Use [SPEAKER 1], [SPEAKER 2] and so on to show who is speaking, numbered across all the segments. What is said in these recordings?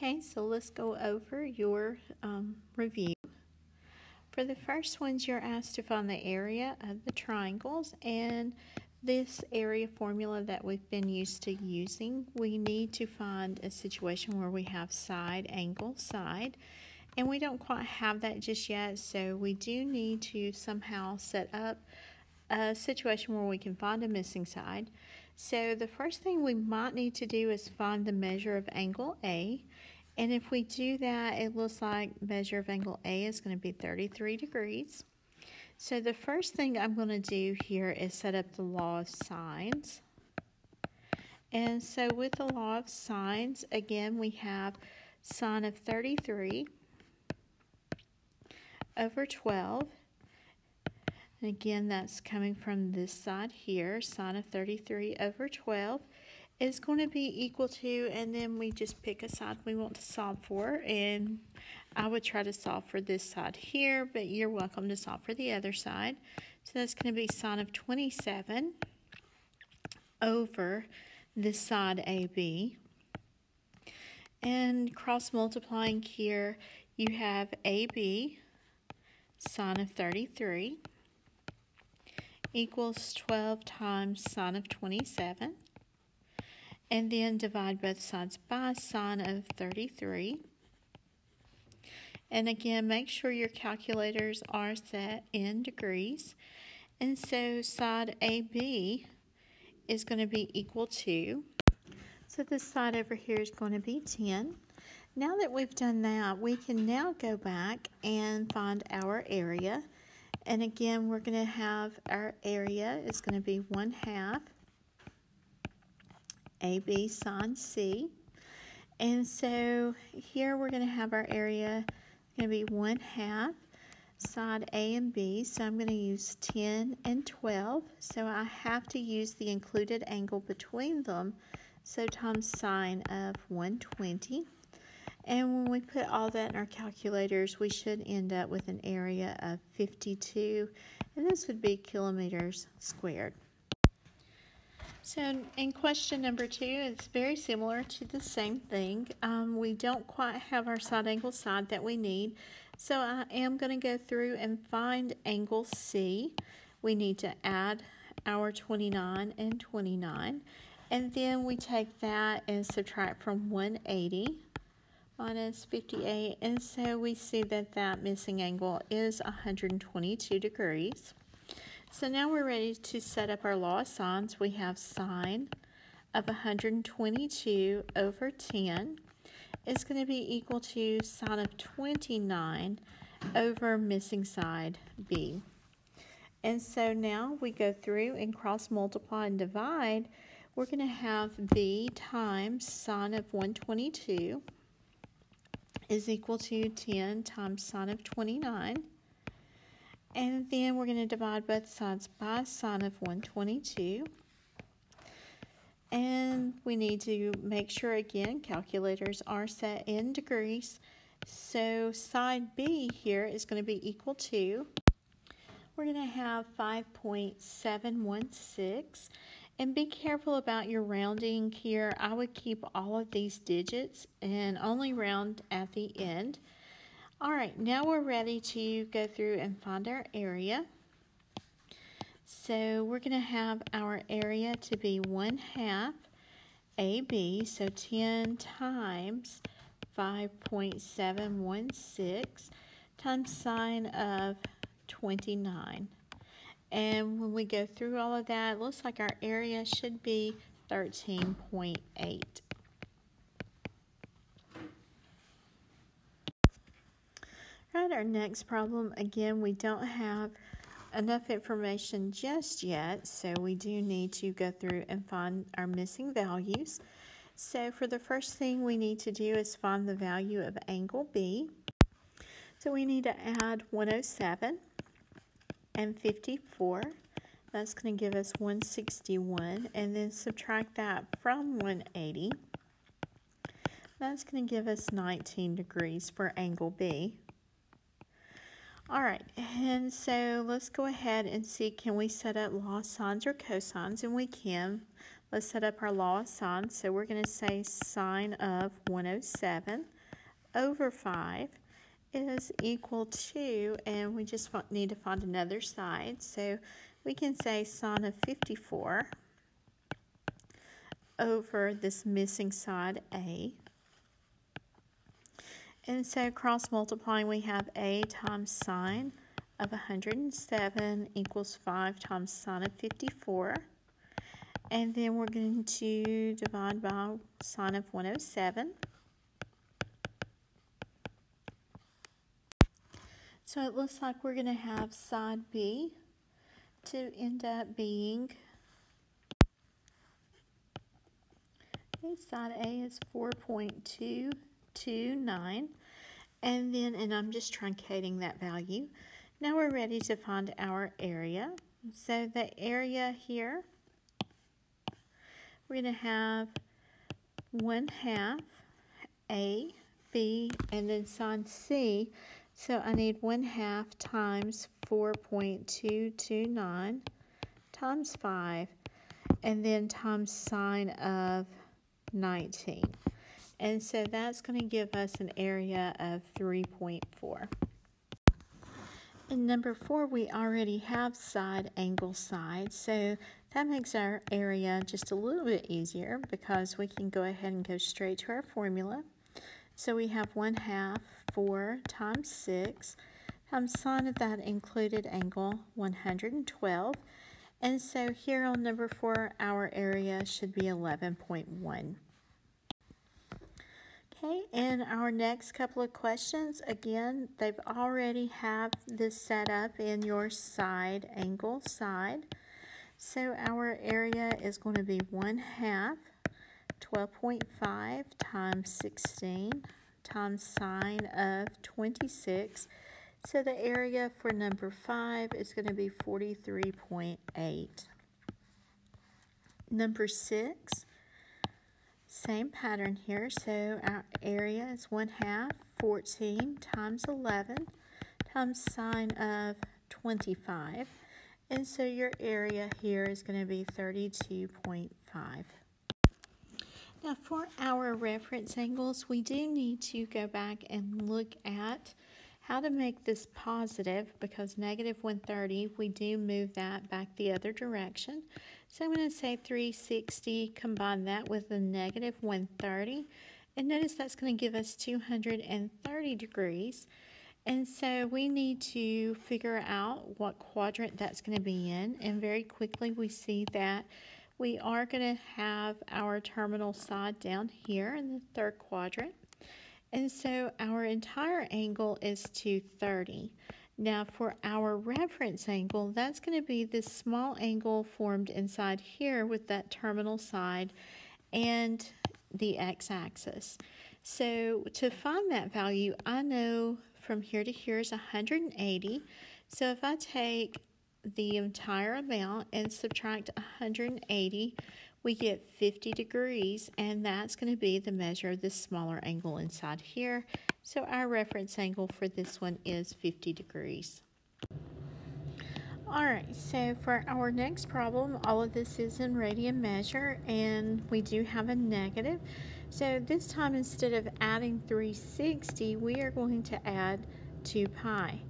[SPEAKER 1] Okay, so let's go over your review. For the first ones, you're asked to find the area of the triangles, and this area formula that we've been used to using, we need to find a situation where we have side, angle, side, and we don't quite have that just yet, so we do need to somehow set up a situation where we can find a missing side. So the first thing we might need to do is find the measure of angle A. And if we do that, it looks like measure of angle A is going to be 33 degrees. So the first thing I'm going to do here is set up the law of sines. And so with the law of sines, again, we have sine of 33 over 12. And again, that's coming from this side here. Sine of 33 over 12 is going to be equal to, and then we just pick a side we want to solve for. And I would try to solve for this side here, but you're welcome to solve for the other side. So that's going to be sine of 27 over this side AB. And cross multiplying here, you have AB sine of 33 equals 12 times sine of 27, and then divide both sides by sine of 33. And again, make sure your calculators are set in degrees. And so side AB is going to be equal to, so this side over here is going to be 10. Now that we've done that, we can now go back and find our area. And again, we're going to have our area is going to be 1/2 AB sine C. And so here we're going to have our area going to be 1/2 side A and B. So I'm going to use 10 and 12. So I have to use the included angle between them. So times sine of 120. And when we put all that in our calculators, we should end up with an area of 52, and this would be kilometers squared. So in question number 2, it's very similar to the same thing. We don't quite have our side angle side that we need, so I am going to go through and find angle C. We need to add our 29 and 29, and then we take that and subtract from 180. Minus 58, and so we see that that missing angle is 122 degrees. So now we're ready to set up our law of sines. We have sine of 122 over 10 is going to be equal to sine of 29 over missing side B. And so now we go through and cross multiply and divide. We're going to have B times sine of 122 is equal to 10 times sine of 29. And then we're going to divide both sides by sine of 122. And we need to make sure, again, calculators are set in degrees. So side B here is going to be equal to, we're going to have 5.716. And be careful about your rounding here. I would keep all of these digits and only round at the end. All right, now we're ready to go through and find our area. So we're going to have our area to be 1/2 AB, so 10 times 5.716 times sine of 29. And when we go through all of that, it looks like our area should be 13.8. Right, our next problem, again, we don't have enough information just yet, so we do need to go through and find our missing values. So for the first thing we need to do is find the value of angle B. So we need to add 107. and 54. That's going to give us 161, and then subtract that from 180. That's going to give us 19 degrees for angle B. All right, and so let's go ahead and see, can we set up law of sines or cosines? And we can. let's set up our law of sine. So we're going to say sine of 107 over 5 is equal to, and we just need to find another side. So we can say sine of 54 over this missing side A. And so cross multiplying, we have A times sine of 107 equals 5 times sine of 54. And then we're going to divide by sine of 107. So it looks like we're going to have side B to end up being, side A is 4.229. And then, and I'm just truncating that value. Now we're ready to find our area. So the area here, we're going to have 1/2 A, B, and then sine C. So I need 1/2 times 4.229 times 5, and then times sine of 19. And so that's going to give us an area of 3.4. In number 4, we already have side, angle, side. So that makes our area just a little bit easier because we can go ahead and go straight to our formula. So we have 1/2 4 times 6 times sine of that included angle, 112. And so here on number 4, our area should be 11.1. Okay, and our next couple of questions, again, they've already have this set up in your side, angle, side. So our area is going to be 1/2 12.5 times 16 times sine of 26. So the area for number 5 is going to be 43.8. Number 6, same pattern here. So our area is 1/2 14 times 11 times sine of 25. And so your area here is going to be 32.5. Now for our reference angles, we do need to go back and look at how to make this positive, because negative 130, we do move that back the other direction. So I'm going to say 360, combine that with the negative 130, and notice that's going to give us 230 degrees. And so we need to figure out what quadrant that's going to be in, and very quickly we see that we are going to have our terminal side down here in the 3rd quadrant. And so our entire angle is 230. Now for our reference angle, that's going to be this small angle formed inside here with that terminal side and the x-axis. So to find that value, I know from here to here is 180. So if I take the entire amount and subtract 180, we get 50 degrees, and that's going to be the measure of this smaller angle inside here. So our reference angle for this one is 50 degrees. Alright, so for our next problem, all of this is in radian measure, and we do have a negative. So this time, instead of adding 360, we are going to add 2 pi.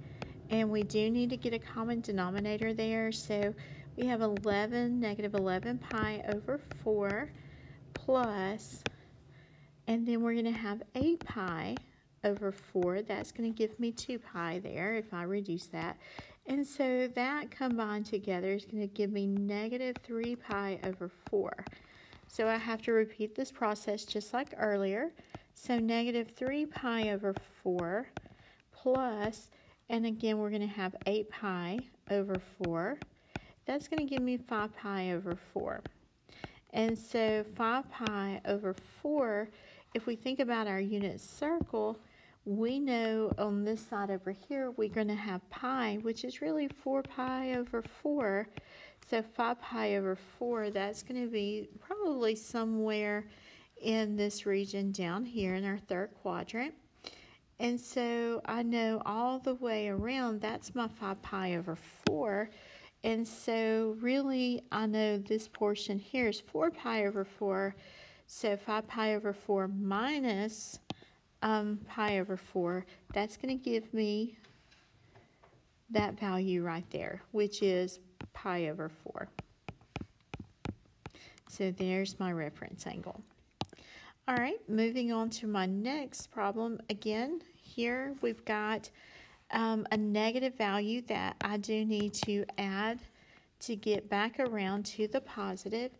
[SPEAKER 1] And we do need to get a common denominator there, so we have negative 11 pi over 4 plus, and then we're going to have 8 pi over 4. That's going to give me 2 pi there if I reduce that. And so that combined together is going to give me negative 3 pi over 4. So I have to repeat this process just like earlier. So negative 3 pi over 4 plus, and again we're going to have 8 pi over 4. That's going to give me 5 pi over 4. And so 5 pi over 4, if we think about our unit circle, we know on this side over here we're going to have pi, which is really 4 pi over 4. So 5 pi over 4, that's going to be probably somewhere in this region down here in our 3rd quadrant. And so I know all the way around, that's my 5 pi over 4. And so really, I know this portion here is 4 pi over 4. So 5 pi over 4 minus pi over 4, that's going to give me that value right there, which is pi over 4. So there's my reference angle. All right, moving on to my next problem. Again, here we've got a negative value that I do need to add to get back around to the positive.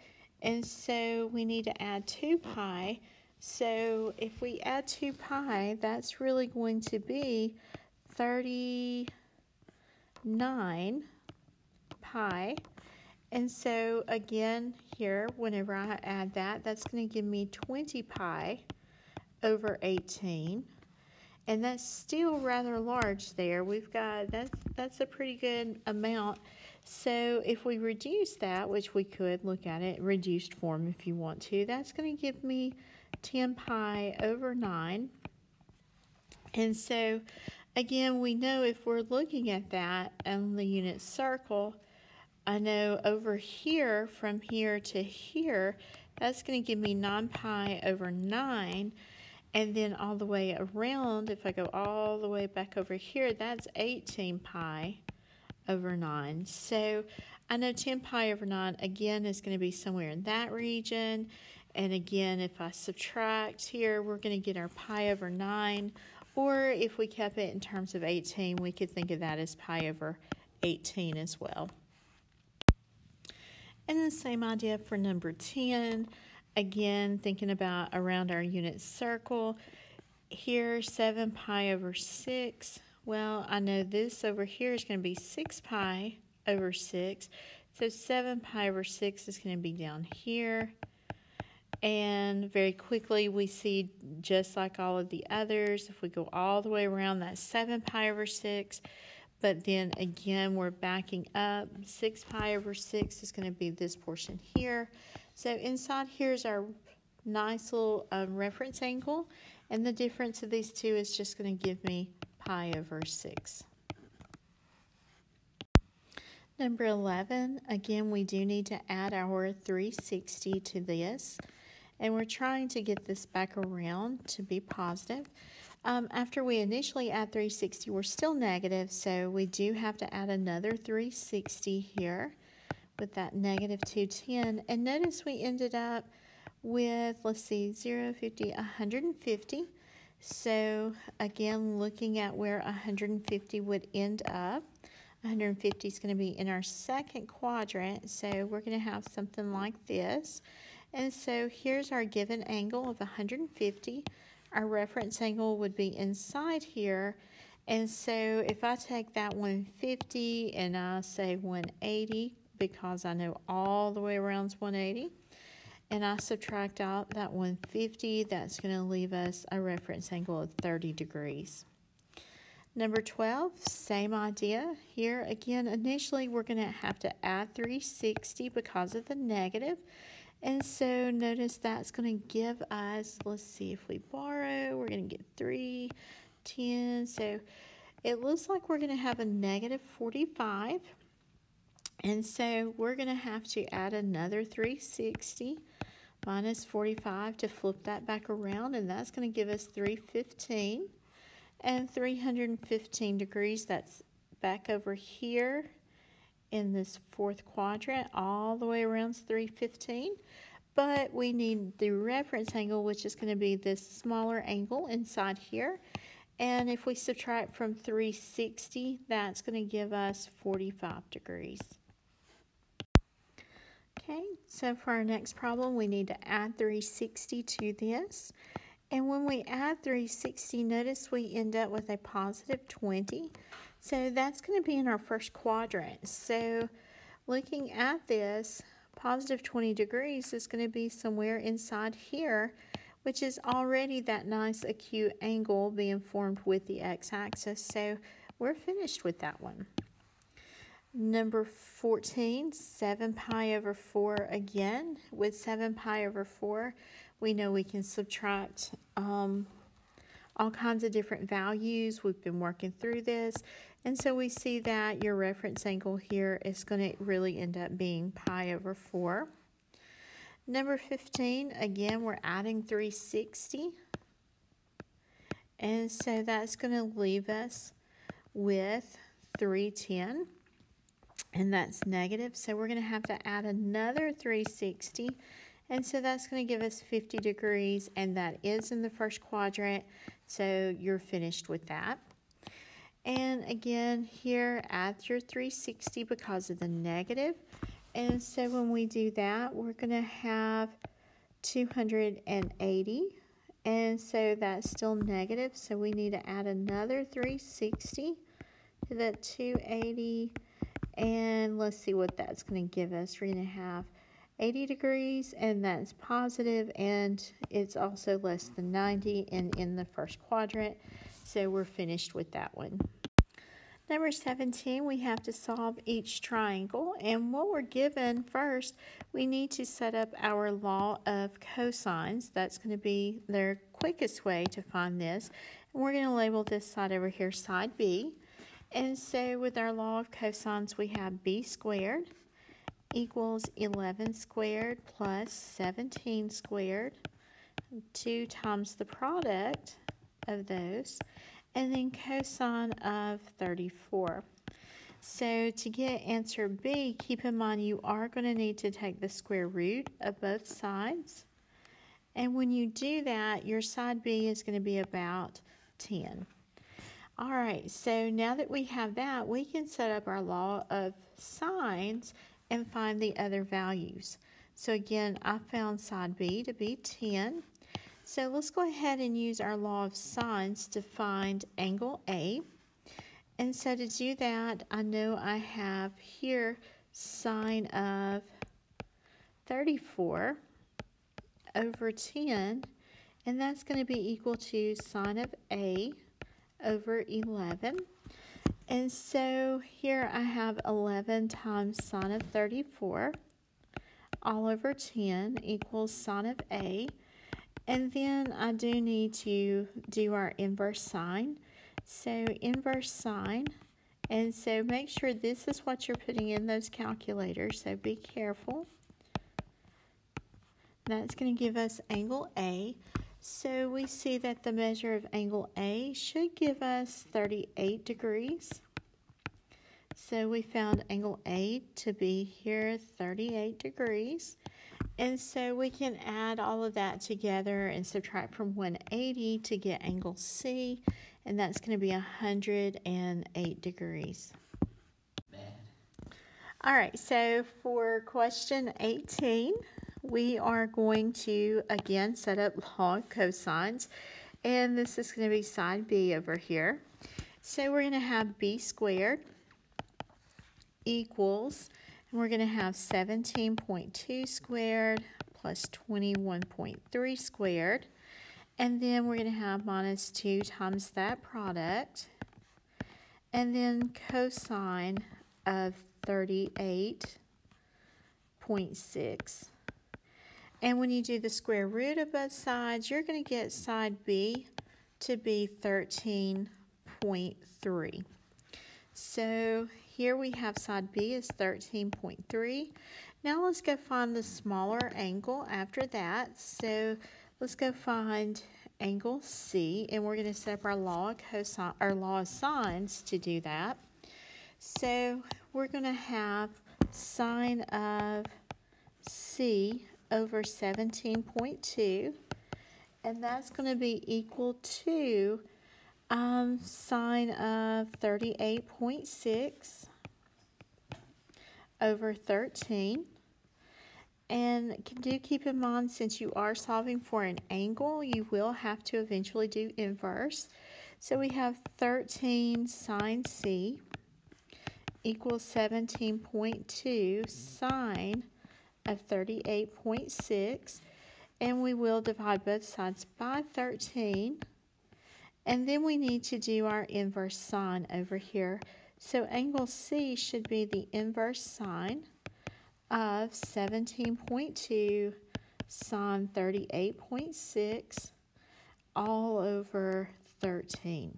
[SPEAKER 1] And so we need to add 2 pi. So if we add 2 pi, that's really going to be 39 pi. And so again here, whenever I add that, that's going to give me 20 pi over 18. And that's still rather large there. We've got, that's a pretty good amount. So if we reduce that, which we could look at it, reduced form if you want to, that's going to give me 10 pi over 9. And so again, we know if we're looking at that on the unit circle, I know over here, from here to here, that's going to give me 9 pi over 9. And then all the way around, if I go all the way back over here, that's 18 pi over 9. So I know 10 pi over 9, again, is going to be somewhere in that region. And again, if I subtract here, we're going to get our pi over 9. Or if we kept it in terms of 18, we could think of that as pi over 18 as well. And the same idea for number 10. Again, thinking about around our unit circle. Here, 7 pi over 6. Well, I know this over here is going to be 6 pi over 6. So 7 pi over 6 is going to be down here. And very quickly we see, just like all of the others, if we go all the way around, that's 7 pi over 6. But then again, we're backing up. 6 pi over 6 is going to be this portion here. So inside here is our nice little reference angle. And the difference of these two is just going to give me pi over 6. Number 11, again, we do need to add our 360 to this. And we're trying to get this back around to be positive. After we initially add 360, we're still negative, so we do have to add another 360 here with that negative 210. And notice we ended up with, let's see, 0, 50, 150. So again, looking at where 150 would end up, 150 is going to be in our second quadrant, so we're going to have something like this. And so here's our given angle of 150. Our reference angle would be inside here. And so if I take that 150 and I say 180, because I know all the way around is 180, and I subtract out that 150, that's going to leave us a reference angle of 30 degrees. Number 12, same idea. Here again, initially we're going to have to add 360 because of the negative. And so notice that's going to give us, let's see, if we borrow, we're going to get 310. So it looks like we're going to have a negative 45. And so we're going to have to add another 360 minus 45 to flip that back around. And that's going to give us 315. And 315 degrees, that's back over here in this fourth quadrant, all the way around 315. But we need the reference angle, which is going to be this smaller angle inside here. And if we subtract from 360, that's going to give us 45 degrees. Okay, so for our next problem, we need to add 360 to this. And when we add 360, notice we end up with a positive 20. So that's going to be in our first quadrant. So looking at this, positive 20 degrees is going to be somewhere inside here, which is already that nice acute angle being formed with the x-axis. So we're finished with that one. Number 14, 7 pi over 4 again. With 7 pi over 4, we know we can subtract all kinds of different values. We've been working through this. And so we see that your reference angle here is going to really end up being pi over 4. Number 15, again, we're adding 360. And so that's going to leave us with 310. And that's negative. So we're going to have to add another 360. And so that's going to give us 50 degrees. And that is in the first quadrant. So you're finished with that. And again, here, add your 360 because of the negative. And so when we do that, we're going to have 280. And so that's still negative. So we need to add another 360 to that 280. And let's see what that's going to give us. We're going to have 80 degrees, and that's positive, and it's also less than 90 and in the first quadrant. So we're finished with that one. Number 17, we have to solve each triangle, and what we're given first, we need to set up our law of cosines. That's going to be the quickest way to find this, and we're going to label this side over here side B. And so with our law of cosines, we have b squared equals 11 squared plus 17 squared, 2 times the product of those, and then cosine of 34. So to get answer B, keep in mind you are going to need to take the square root of both sides. And when you do that, your side B is going to be about 10. All right, so now that we have that, we can set up our law of sines and find the other values. So again, I found side B to be 10. So let's go ahead and use our law of sines to find angle A. And so to do that, I know I have here sine of 34 over 10, and that's going to be equal to sine of A over 11. And so here I have 11 times sine of 34 all over 10 equals sine of A. And then I do need to do our inverse sine. So inverse sine, and so make sure this is what you're putting in those calculators, so be careful. That's going to give us angle A. So we see that the measure of angle A should give us 38 degrees. So we found angle A to be here 38 degrees. And so we can add all of that together and subtract from 180 to get angle C, and that's going to be 108 degrees. All right, so for question 18, we are going to, again, set up law of cosines, and this is going to be side B over here. So we're going to have b squared equals, and we're going to have 17.2 squared plus 21.3 squared, and then we're going to have minus 2 times that product, and then cosine of 38.6. And when you do the square root of both sides, you're going to get side B to be 13.3. So here we have side B is 13.3. Now let's go find the smaller angle after that. So let's go find angle C, and we're going to set up our law of sines to do that. So we're going to have sine of C over 17.2, and that's going to be equal to sine of 38.6 over 13. And do keep in mind, since you are solving for an angle, you will have to eventually do inverse. So we have 13 sine C equals 17.2 sine of 38.6, and we will divide both sides by 13, and then we need to do our inverse sine over here. So angle C should be the inverse sine of 17.2 sine 38.6 all over 13.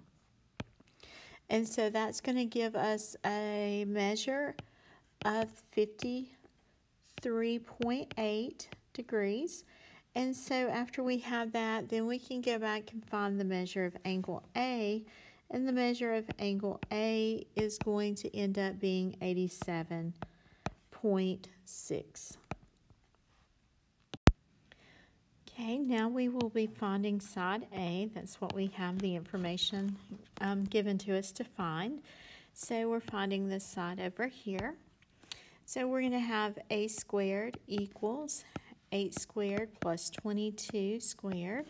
[SPEAKER 1] And so that's going to give us a measure of 53.8 degrees. And so after we have that, then we can go back and find the measure of angle A. And the measure of angle A is going to end up being 87.6. Okay, now we will be finding side A. That's what we have the information given to us to find. So we're finding this side over here. So we're going to have a squared equals 8 squared plus 22 squared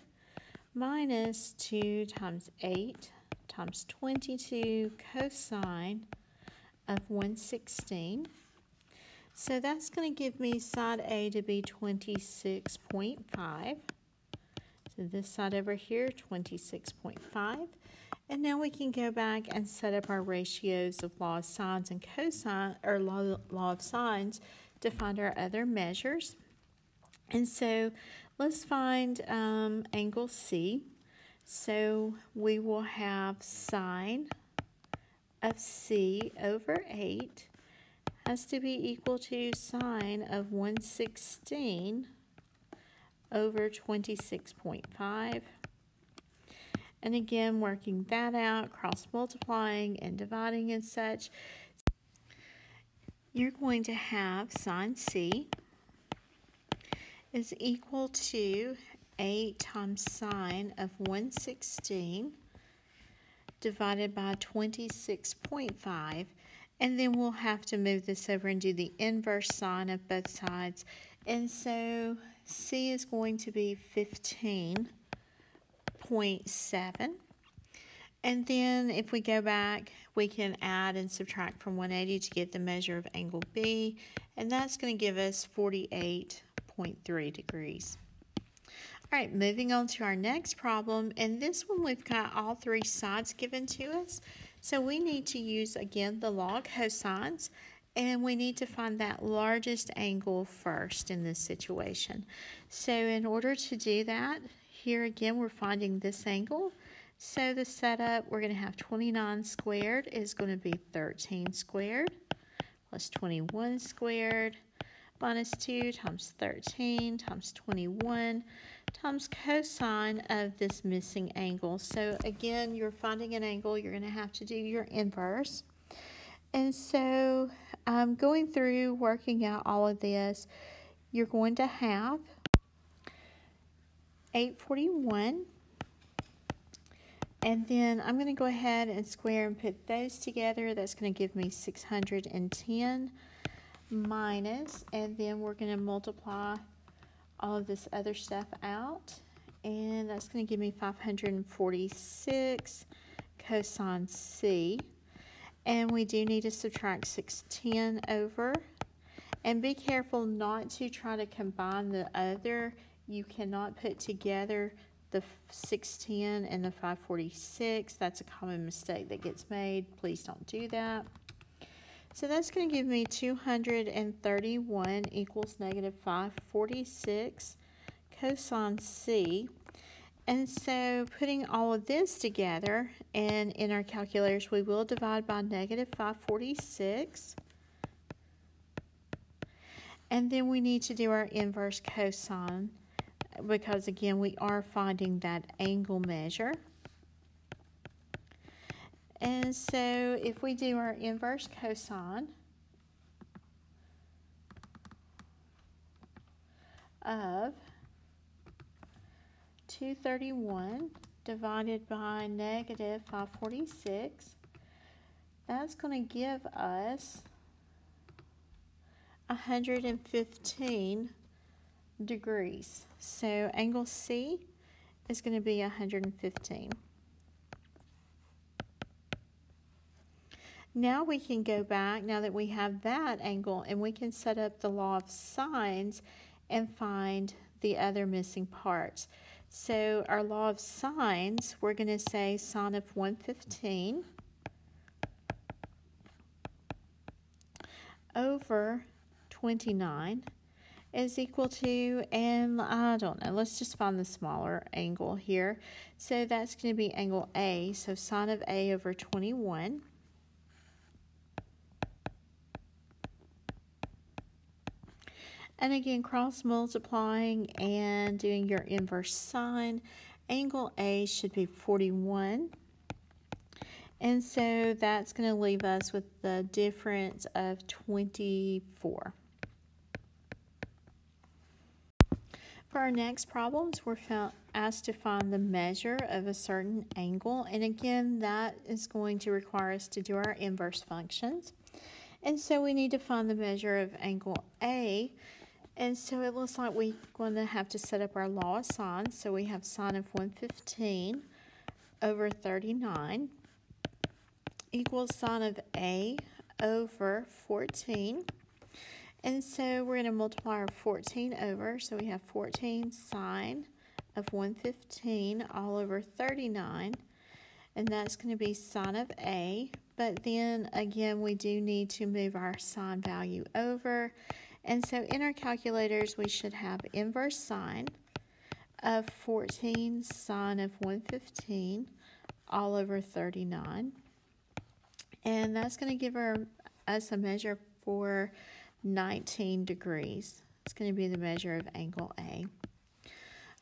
[SPEAKER 1] minus 2 times 8 times 22 cosine of 116. So that's going to give me side A to be 26.5. So this side over here, 26.5. And now we can go back and set up our ratios of law of sines and cosine, or law of sines, to find our other measures. And so let's find angle C. So we will have sine of C over 8 has to be equal to sine of 116 over 26.5. And again, working that out, cross multiplying and dividing and such, you're going to have sine C is equal to 8 times sine of 116 divided by 26.5. And then we'll have to move this over and do the inverse sine of both sides. And so C is going to be 15.7. And then if we go back, we can add and subtract from 180 to get the measure of angle B. And that's going to give us 48.3 degrees. All right, moving on to our next problem. And this one, we've got all three sides given to us. So we need to use, again, the law of cosines, and we need to find that largest angle first in this situation. So in order to do that, here again, we're finding this angle. So the setup, we're going to have 29 squared is going to be 13 squared plus 21 squared minus 2 times 13 times 21 times cosine of this missing angle. So again, you're finding an angle, you're going to have to do your inverse. And so going through working out all of this, you're going to have 841. And then I'm going to go ahead and square and put those together. That's going to give me 610 minus, and then we're going to multiply all of this other stuff out, and that's going to give me 546 cosine C. And we do need to subtract 610 over, and be careful not to try to combine the other. You cannot put together the 610 and the 546. That's a common mistake that gets made. Please don't do that. So that's going to give me 231 equals negative 546 cosine C. And so putting all of this together, and in our calculators we will divide by negative 546. And then we need to do our inverse cosine, because again we are finding that angle measure. And so if we do our inverse cosine of 231 divided by negative 546, that's going to give us 115 degrees. So angle C is going to be 115. Now we can go back, now that we have that angle, and we can set up the law of sines and find the other missing parts. So our law of sines, we're going to say sine of 115 over 29. is equal to, and I don't know, let's just find the smaller angle here. So that's going to be angle A, so sine of A over 21. And again, cross multiplying and doing your inverse sine, angle A should be 41. And so that's going to leave us with the difference of 24. For our next problems, we're asked to find the measure of a certain angle. And again, that is going to require us to do our inverse functions. And so we need to find the measure of angle A. And so it looks like we're going to have to set up our law of sine. So we have sine of 115 over 39 equals sine of A over 14. And so we're going to multiply our 14 over. So we have 14 sine of 115 all over 39. And that's going to be sine of A. But then again, we do need to move our sine value over. And so in our calculators, we should have inverse sine of 14 sine of 115 all over 39. And that's going to give us a measure for 19 degrees. It's going to be the measure of angle A.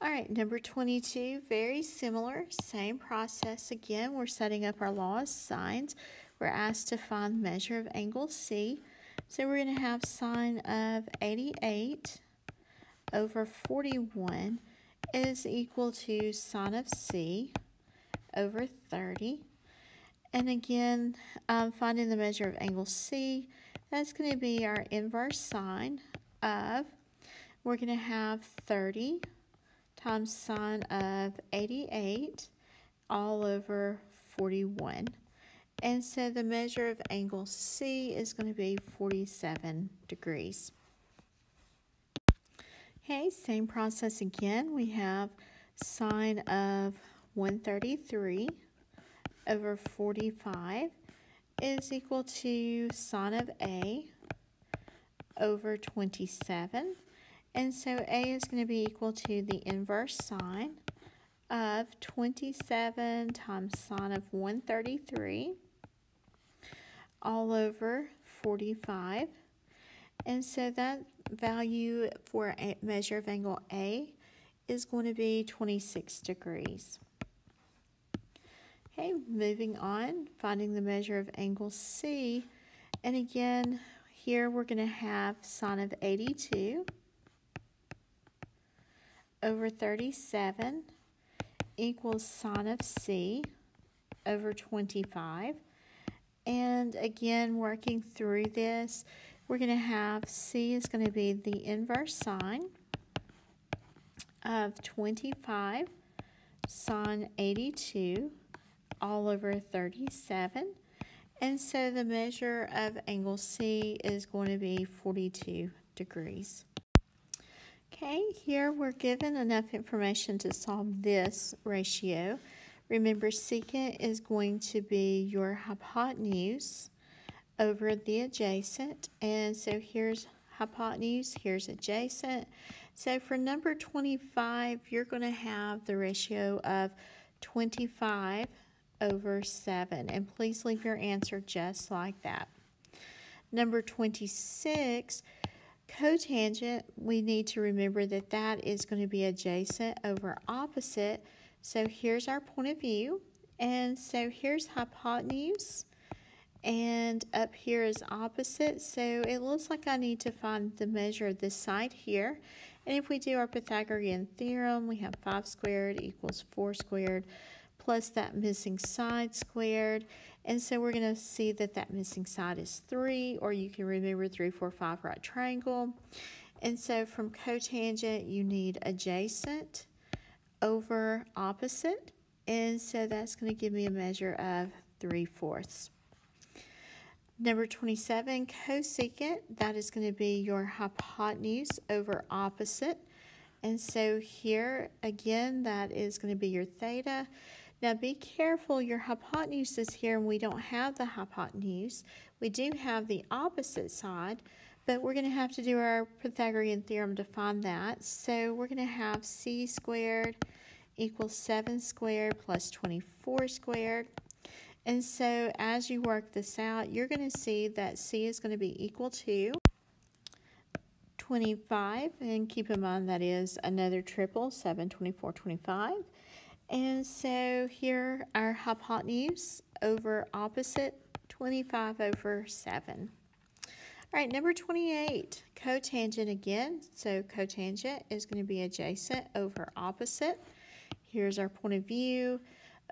[SPEAKER 1] All right, number 22, very similar, same process again. We're setting up our law of sines. We're asked to find the measure of angle C. So we're going to have sine of 88 over 41 is equal to sine of C over 30. And again, finding the measure of angle C, that's going to be our inverse sine of, we're going to have 30 times sine of 88 all over 41. And so the measure of angle C is going to be 47 degrees. Okay, same process again. We have sine of 133 over 45 is equal to sine of A over 27. And so A is going to be equal to the inverse sine of 27 times sine of 133 all over 45. And so that value for a measure of angle A is going to be 26 degrees. Okay, moving on, finding the measure of angle C. And again, here we're going to have sine of 82 over 37 equals sine of C over 25. And again, working through this, we're going to have C is going to be the inverse sine of 25 sine 82 all over 37. And so the measure of angle C is going to be 42 degrees. Okay, here we're given enough information to solve this ratio. Remember, secant is going to be your hypotenuse over the adjacent. And so here's hypotenuse, here's adjacent. So for number 25, you're going to have the ratio of 25 over 7. And please leave your answer just like that. Number 26, cotangent, we need to remember that that is going to be adjacent over opposite. So here's our point of view. And so here's hypotenuse. And up here is opposite. So it looks like I need to find the measure of this side here. And if we do our Pythagorean theorem, we have 5 squared equals 4 squared plus that missing side squared. And so we're going to see that that missing side is 3, or you can remember 3, 4, 5 right triangle. And so from cotangent, you need adjacent over opposite. And so that's going to give me a measure of 3/4. Number 27, cosecant, that is going to be your hypotenuse over opposite. And so here, again, that is going to be your theta. Now be careful, your hypotenuse is here and we don't have the hypotenuse. We do have the opposite side, but we're going to have to do our Pythagorean theorem to find that. So we're going to have c squared equals 7 squared plus 24 squared. And so as you work this out, you're going to see that c is going to be equal to 25. And keep in mind that is another triple, 7, 24, 25. And so here our hypotenuse over opposite, 25 over 7. All right, number 28, cotangent again. So cotangent is going to be adjacent over opposite. Here's our point of view.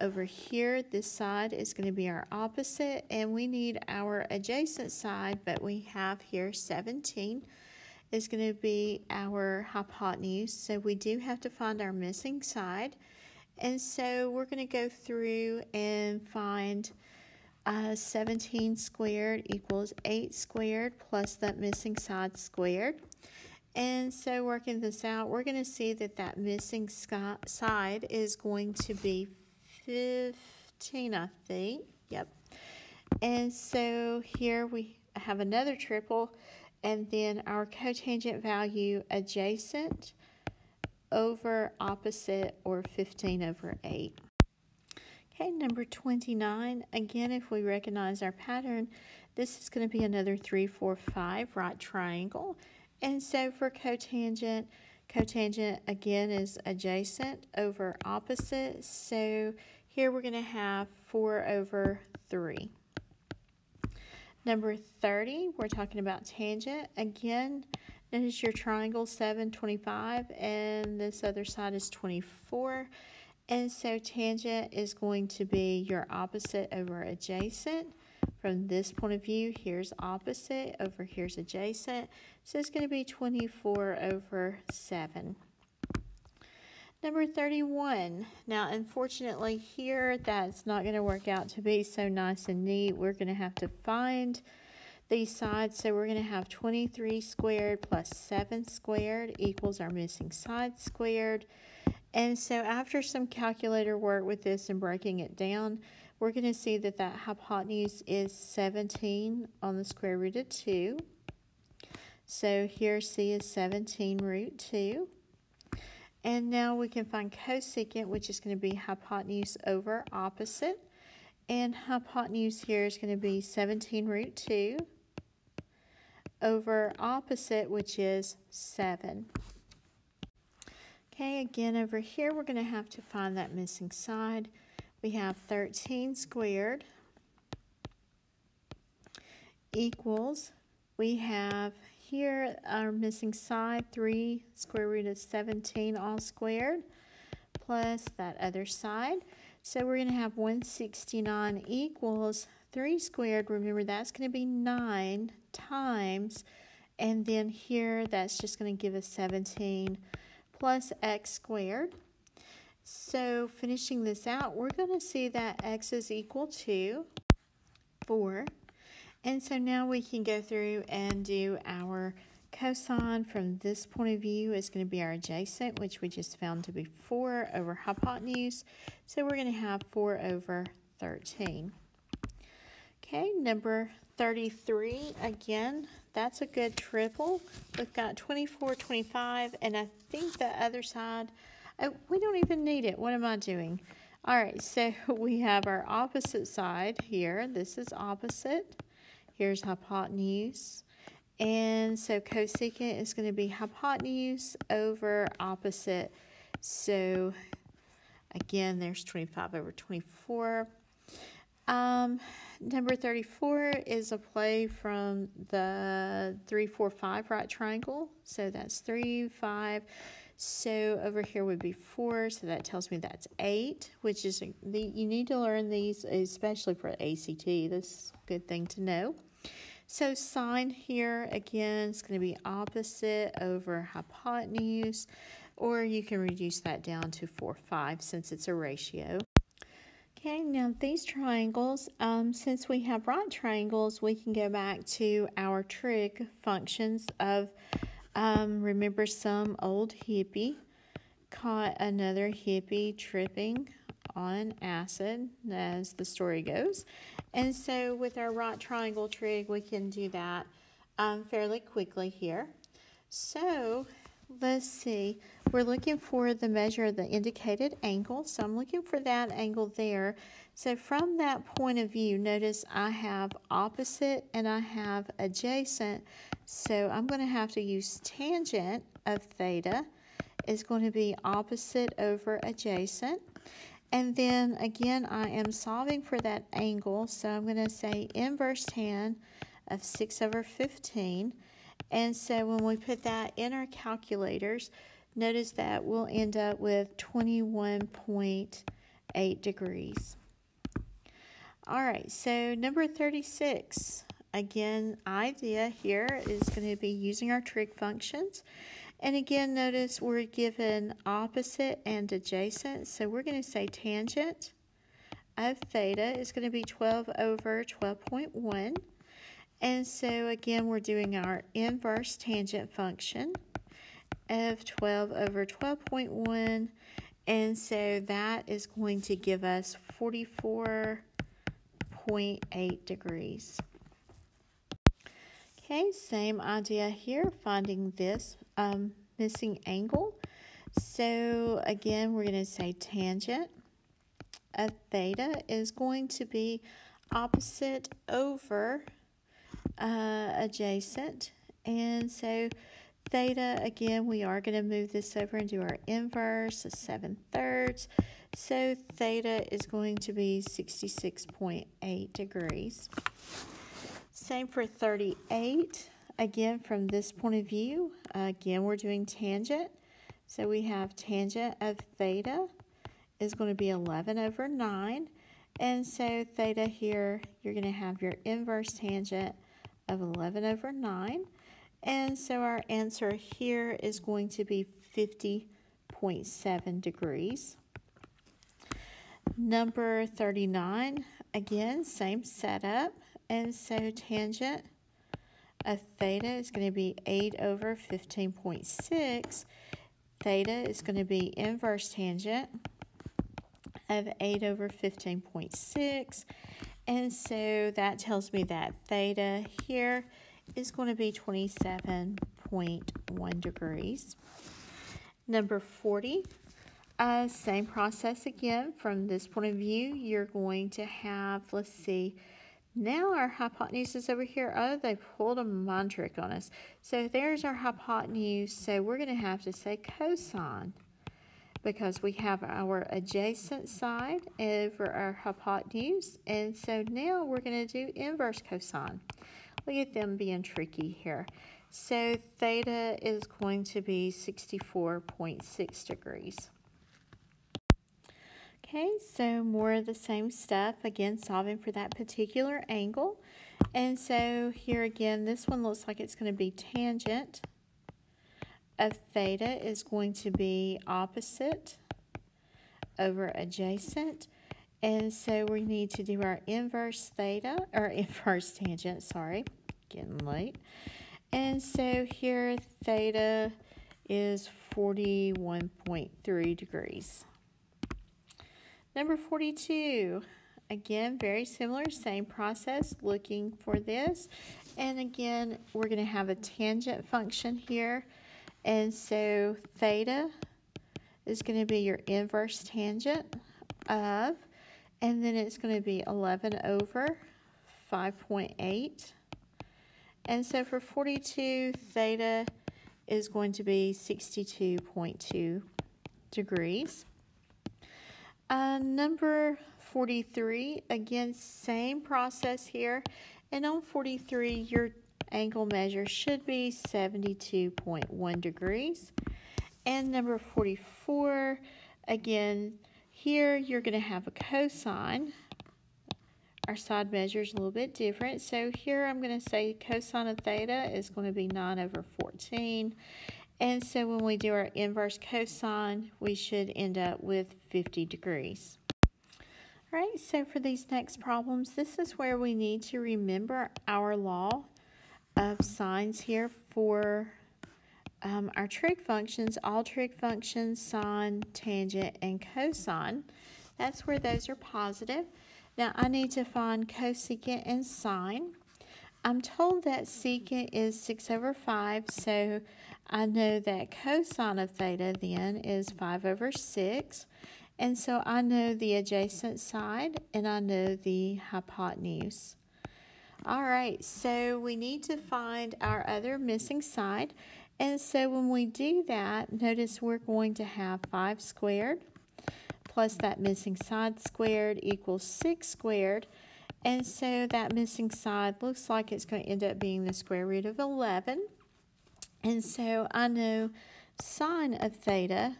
[SPEAKER 1] Over here, this side is going to be our opposite, and we need our adjacent side, but we have here 17 is going to be our hypotenuse. So we do have to find our missing side. And so we're going to go through and find 17 squared equals 8 squared plus that missing side squared. And so working this out, we're going to see that that missing side is going to be 15, I think. Yep. And so here we have another triple, and then our cotangent value adjacent over opposite, or 15 over 8. Okay, number 29. Again, if we recognize our pattern, this is going to be another 3, 4, 5 right triangle. And so for cotangent, cotangent again is adjacent over opposite. So here we're going to have 4 over 3. Number 30, we're talking about tangent. Again, notice your triangle 7, 25, and this other side is 24. And so tangent is going to be your opposite over adjacent. From this point of view, here's opposite, over here's adjacent. So it's going to be 24 over 7. Number 31. Now, unfortunately, here that's not going to work out to be so nice and neat. We're going to have to find these sides. So we're going to have 23 squared plus 7 squared equals our missing side squared. And so after some calculator work with this and breaking it down, we're going to see that that hypotenuse is 17 on the square root of 2. So here c is 17 root 2. And now we can find cosecant, which is going to be hypotenuse over opposite. And hypotenuse here is going to be 17 root 2 over opposite, which is 7. Okay, again over here we're going to have to find that missing side. We have 13 squared equals, we have here our missing side, 3 square root of 17 all squared, plus that other side. So we're going to have 169 equals 3 squared. Remember, that's going to be 9 times, and then here that's just going to give us 17 plus x squared. So finishing this out, we're going to see that x is equal to 4. And so now we can go through and do our cosine. From this point of view is going to be our adjacent, which we just found to be 4 over hypotenuse. So we're going to have 4 over 13. Okay, number 33, again, that's a good triple. We've got 24, 25, and I think the other side, oh, we don't even need it. What am I doing? All right, so we have our opposite side here. This is opposite. Here's hypotenuse. And so cosecant is going to be hypotenuse over opposite. So again, there's 25 over 24. Number 34 is a play from the 3, 4, 5 right triangle. So that's 3, 5. So over here would be 4. So that tells me that's 8, which is, you need to learn these, especially for ACT. This is a good thing to know. So sine here, again, is going to be opposite over hypotenuse, or you can reduce that down to 4, 5 since it's a ratio. Okay, now these triangles, since we have right triangles, we can go back to our trig functions of, remember, some old hippie caught another hippie tripping on acid, as the story goes. And so with our right triangle trig, we can do that fairly quickly here. So let's see, we're looking for the measure of the indicated angle, so I'm looking for that angle there. So from that point of view, notice I have opposite and I have adjacent, so I'm going to have to use tangent of theta is going to be opposite over adjacent. And then again, I am solving for that angle, so I'm going to say inverse tan of 6 over 15. And so when we put that in our calculators, notice that we'll end up with 21.8 degrees. All right, so number 36. Again, idea here is going to be using our trig functions. And again, notice we're given opposite and adjacent. So we're going to say tangent of theta is going to be 12 over 12.1. And so again, we're doing our inverse tangent function of 12 over 12.1. And so that is going to give us 44.8 degrees. Okay, same idea here, finding this missing angle. So again, we're going to say tangent of theta is going to be opposite over adjacent. And so theta, again, we are going to move this over and do our inverse of 7/3. So theta is going to be 66.8 degrees. Same for 38. Again, from this point of view, again, we're doing tangent. So we have tangent of theta is going to be 11 over 9. And so theta here, you're going to have your inverse tangent of 11 over 9. And so our answer here is going to be 50.7 degrees. Number 39, again, same setup. And so tangent of theta is going to be 8 over 15.6. Theta is going to be inverse tangent of 8 over 15.6. And so that tells me that theta here is going to be 27.1 degrees. Number 40, same process again. From this point of view, you're going to have, let's see, now our hypotenuse is over here. Oh, they pulled a mind trick on us. So there's our hypotenuse. So we're going to have to say cosine because we have our adjacent side over our hypotenuse. And so now we're going to do inverse cosine. Look at them being tricky here. So theta is going to be 64.6 degrees. Okay, so more of the same stuff, again, solving for that particular angle. And so here again, this one looks like it's going to be tangent of theta is going to be opposite over adjacent. And so we need to do our inverse theta, or inverse tangent, sorry, getting late. And so here theta is 41.3 degrees. Number 42, again, very similar, same process, looking for this. And again, we're going to have a tangent function here. And so theta is going to be your inverse tangent of, and then it's going to be 11 over 5.8. And so for 42, theta is going to be 62.2 degrees. Number 43, again, same process here. And on 43, your angle measure should be 72.1 degrees. And number 44, again, here you're going to have a cosine. Our side measure is a little bit different. So here I'm going to say cosine of theta is going to be 9 over 14. And so when we do our inverse cosine, we should end up with 50 degrees. All right, so for these next problems, this is where we need to remember our law of sines here for our trig functions, all trig functions, sine, tangent, and cosine. That's where those are positive. Now I need to find cosecant and sine. I'm told that secant is 6 over 5, so I know that cosine of theta then is 5 over 6. And so I know the adjacent side and I know the hypotenuse. All right, so we need to find our other missing side. And so when we do that, notice we're going to have 5 squared plus that missing side squared equals 6 squared. And so that missing side looks like it's going to end up being the square root of 11. And so I know sine of theta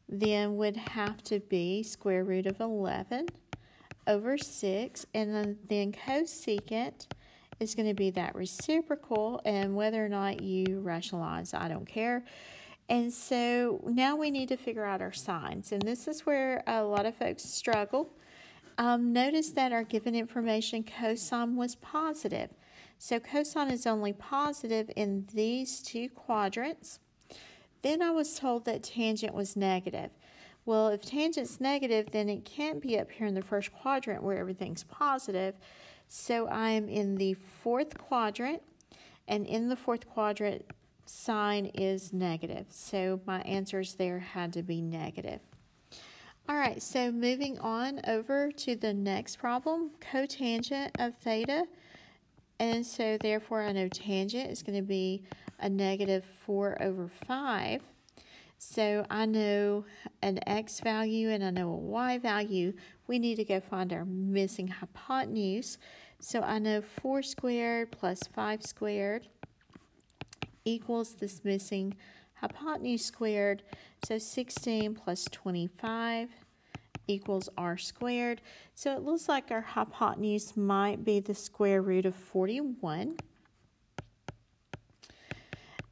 [SPEAKER 1] then would have to be square root of 11 over 6. And then cosecant is going to be that reciprocal. And whether or not you rationalize, I don't care. And so now we need to figure out our signs. And this is where a lot of folks struggle. Notice that our given information cosine was positive. So cosine is only positive in these two quadrants. Then I was told that tangent was negative. Well, if tangent's negative, then it can't be up here in the first quadrant where everything's positive. So I am in the fourth quadrant, and in the fourth quadrant, sine is negative. So my answers there had to be negative. All right, so moving on over to the next problem, cotangent of theta. And so therefore I know tangent is going to be a negative 4 over 5. So I know an x value and I know a y value. We need to go find our missing hypotenuse. So I know 4 squared plus 5 squared equals this missing hypotenuse squared. So 16 plus 25 equals r squared. So it looks like our hypotenuse might be the square root of 41.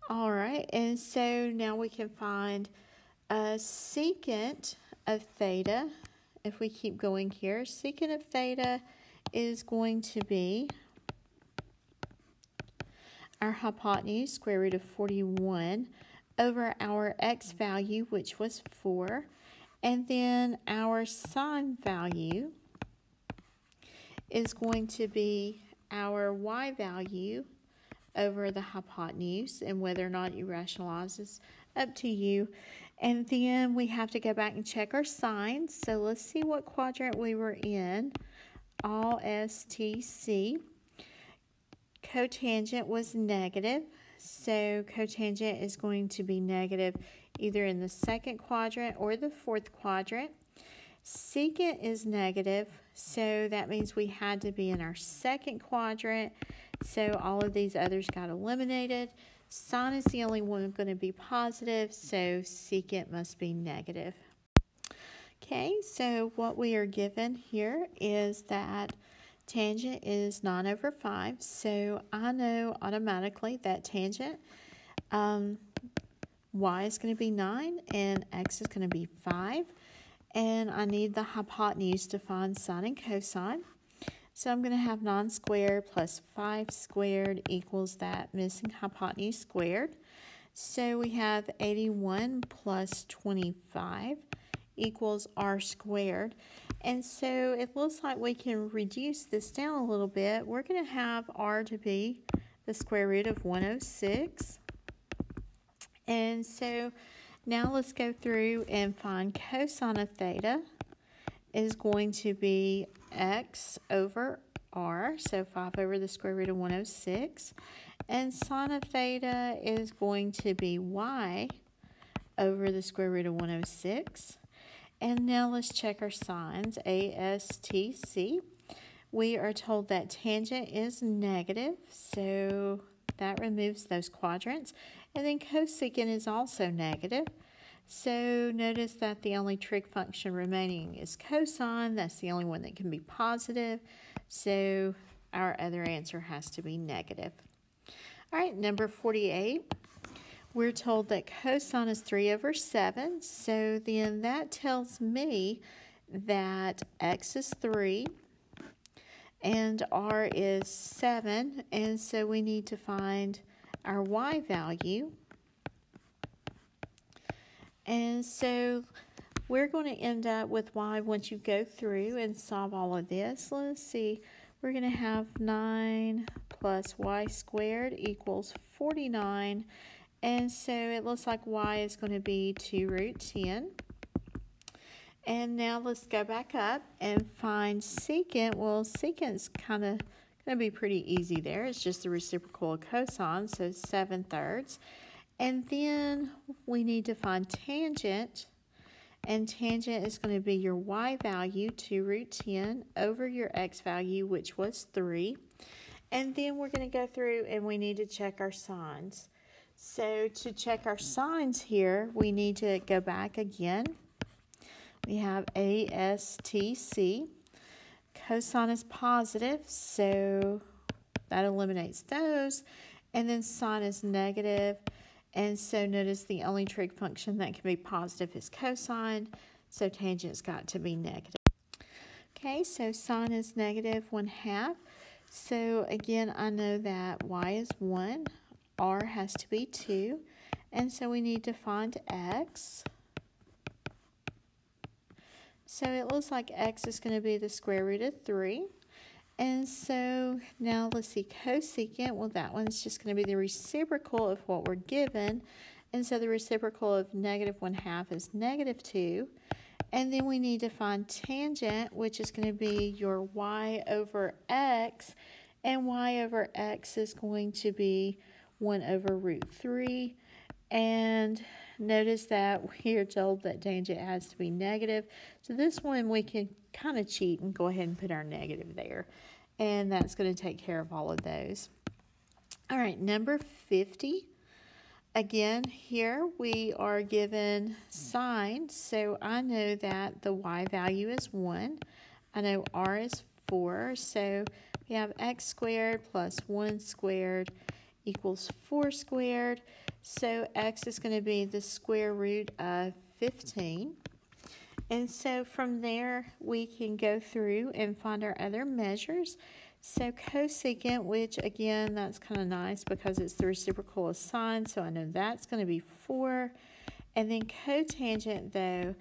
[SPEAKER 1] All right, and so now we can find a secant of theta. If we keep going here, secant of theta is going to be our hypotenuse, square root of 41, over our x value, which was 4, and then our sine value is going to be our y value over the hypotenuse, and whether or not you rationalize is up to you. And then we have to go back and check our signs. So let's see what quadrant we were in. All STC. Cotangent was negative, so cotangent is going to be negative either in the second quadrant or the fourth quadrant. Secant is negative, so that means we had to be in our second quadrant, so all of these others got eliminated. Sine is the only one going to be positive, so secant must be negative. Okay, so what we are given here is that tangent is 9 over 5, so I know automatically that tangent, y is going to be 9 and x is going to be 5. And I need the hypotenuse to find sine and cosine. So I'm going to have 9 squared plus 5 squared equals that missing hypotenuse squared. So we have 81 plus 25 equals r squared. And so it looks like we can reduce this down a little bit. We're going to have r to be the square root of 106. And so now let's go through and find cosine of theta is going to be x over r, so 5 over the square root of 106. And sine of theta is going to be y over the square root of 106. And now let's check our signs, ASTC. We are told that tangent is negative, so that removes those quadrants. And then cosecant is also negative. So notice that the only trig function remaining is cosine. That's the only one that can be positive. So our other answer has to be negative. All right, number 48. We're told that cosine is 3 over 7. So then that tells me that x is 3 and r is 7. And so we need to find our y value. And so we're going to end up with y once you go through and solve all of this. Let's see. we're going to have 9 plus y squared equals 49. And so it looks like y is going to be 2 root 10. And now let's go back up and find secant. Well, secant's kind of going to be pretty easy there. It's just the reciprocal of cosine, so 7/3. And then we need to find tangent. And tangent is going to be your y value, 2 root 10, over your x value, which was 3. And then we're going to go through and we need to check our signs. So to check our signs here, we need to go back again. We have A, S, T, C. Cosine is positive, so that eliminates those. And then sine is negative. And so notice the only trig function that can be positive is cosine, so tangent's got to be negative. Okay, so sine is negative 1/2. So again, I know that y is 1, r has to be 2, and so we need to find x. So it looks like x is going to be the square root of 3. And so now let's see, cosecant, well that one's just going to be the reciprocal of what we're given. And so the reciprocal of negative 1/2 is negative 2. And then we need to find tangent, which is going to be your y over x. And y over x is going to be 1 over root 3. And notice that we are told that tangent has to be negative. So this one we can kind of cheat and go ahead and put our negative there. And that's going to take care of all of those. All right, number 50. Again, here we are given sine. So I know that the y value is 1. I know r is 4. So we have x squared plus 1 squared equals 4 squared. So x is going to be the square root of 15. And so from there, we can go through and find our other measures. So cosecant, which again, that's kind of nice because it's the reciprocal of sine, so I know that's going to be 4. And then cotangent, though,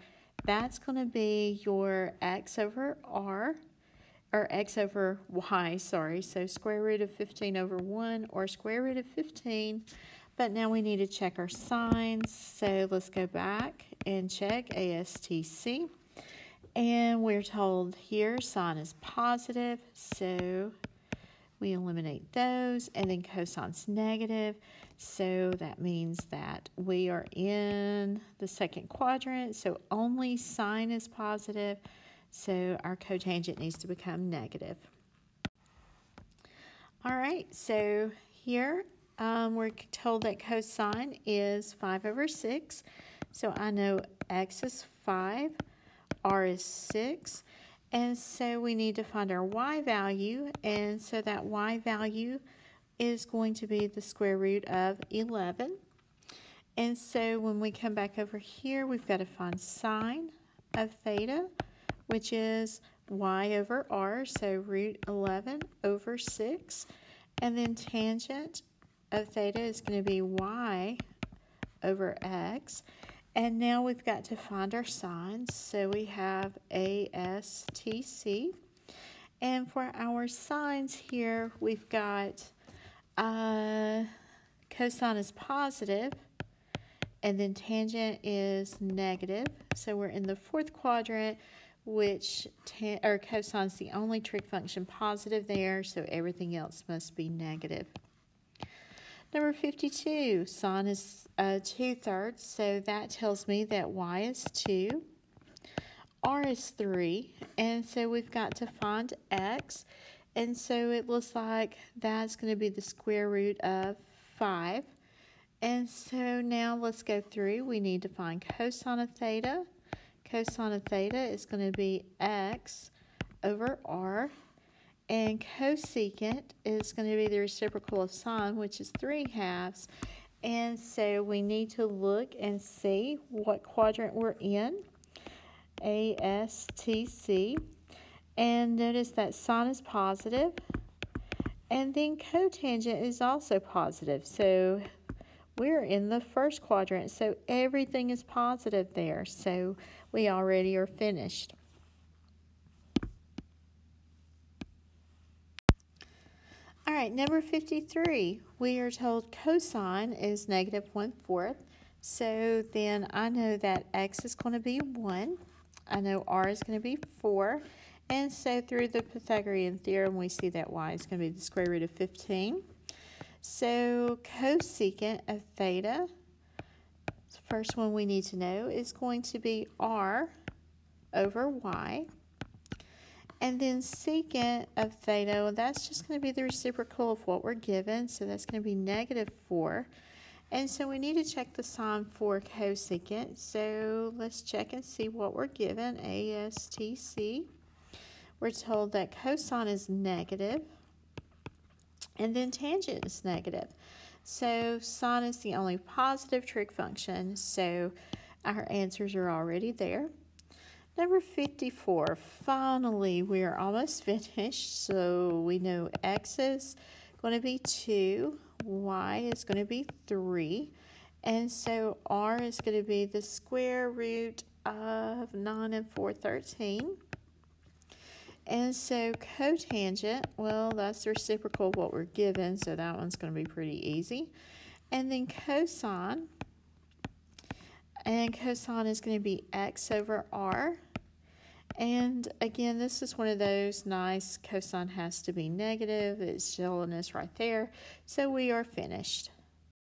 [SPEAKER 1] that's going to be your x over r, or x over y, sorry. So square root of 15 over 1, or square root of 15. But now we need to check our signs. So let's go back and check ASTC. And we're told here sine is positive, so we eliminate those. And then cosine's negative, so that means that we are in the second quadrant, so only sine is positive, so our cotangent needs to become negative. All right, so here we're told that cosine is 5 over 6. So I know x is 5, r is 6. And so we need to find our y value. And so that y value is going to be the square root of 11. And so when we come back over here, we've got to find sine of theta, which is y over r, so root 11 over 6. And then tangent of theta is going to be y over x. And now we've got to find our signs. So we have ASTC. And for our signs here, we've got cosine is positive, and then tangent is negative. So we're in the fourth quadrant, which cosine is the only trig function positive there, so everything else must be negative. Number 52, sine is 2/3, so that tells me that y is 2, r is 3, and so we've got to find x, and so it looks like that's going to be the square root of 5. And so now let's go through. We need to find cosine of theta. Cosine of theta is going to be x over r. And cosecant is going to be the reciprocal of sine, which is 3/2. And so we need to look and see what quadrant we're in, ASTC. And notice that sine is positive. And then cotangent is also positive. So we're in the first quadrant, so everything is positive there. So we already are finished. right, number 53. We are told cosine is -1/4. So then I know that x is going to be 1. I know r is going to be 4. And so through the Pythagorean Theorem, we see that y is going to be the square root of 15. So cosecant of theta, the first one we need to know, is going to be r over y. And then secant of theta, well, that's just going to be the reciprocal of what we're given. So that's going to be -4. And so we need to check the sign for cosecant. So let's check and see what we're given. ASTC. We're told that cosine is negative. And then tangent is negative. So sine is the only positive trig function. So our answers are already there. Number 54, finally we are almost finished. So we know x is going to be 2, y is going to be 3, and so r is going to be the square root of 9 and 4, 13. And so cotangent, well, that's the reciprocal of what we're given, so that one's going to be pretty easy. And then cosine, and cosine is going to be x over r. And again, this is one of those nice, cosine has to be negative. It's showing us right there. So we are finished.